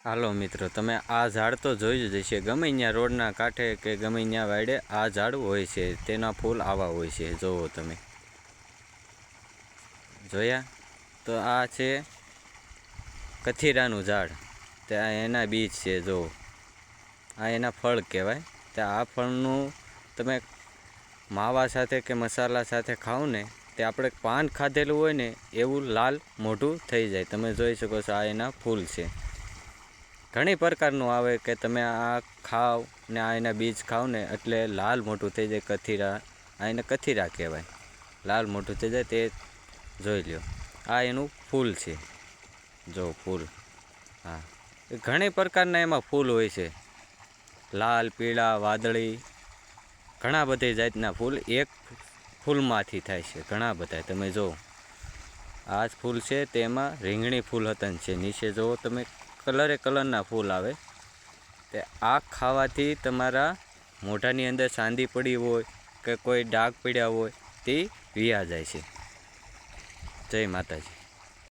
હાલો મિત્રો, તમે આ ઝાડ તો જોઈ જ હશે. ગમે ત્યાં રોડના કાંઠે કે ગમે ત્યાં વાડે આ ઝાડ હોય છે. તેના ફૂલ આવા હોય છે. જોવો તમે જોયા તો આ છે કથીરાનું ઝાડ. ત્યાં એના બીજ છે. જો આ એના ફળ કહેવાય. તે આ ફળનું તમે માવા સાથે કે મસાલા સાથે ખાઓ ને, તે આપણે પાન ખાધેલું હોય ને એવું લાલ મોઢું થઈ જાય. તમે જોઈ શકો છો, આ એના ફૂલ છે. ઘણી પ્રકારનું આવે કે તમે આ ખાઓ ને આ એના બીજ ખાઓ ને એટલે લાલ મોટું થઈ જાય. કથીરા, આ એને કથીરા કહેવાય. લાલ મોટું થઈ જાય તે જોઈ લ્યો. આ એનું ફૂલ છે. જો ફૂલ, હા, ઘણી પ્રકારના એમાં ફૂલ હોય છે. લાલ, પીળા, વાદળી, ઘણા બધી જાતના ફૂલ એક ફૂલમાંથી થાય છે. ઘણા બધા તમે જો આ જ ફૂલ છે. તેમાં રીંગણી ફૂલ હતન છે. નીચે જુઓ તમે, કલરના ફૂલ આવે. તે આ ખાવાથી તમારા મોઢાની અંદર ચાંદી પડી હોય કે કોઈ ડાઘ પડ્યા હોય તે વિયા જાય છે. જય માતાજી.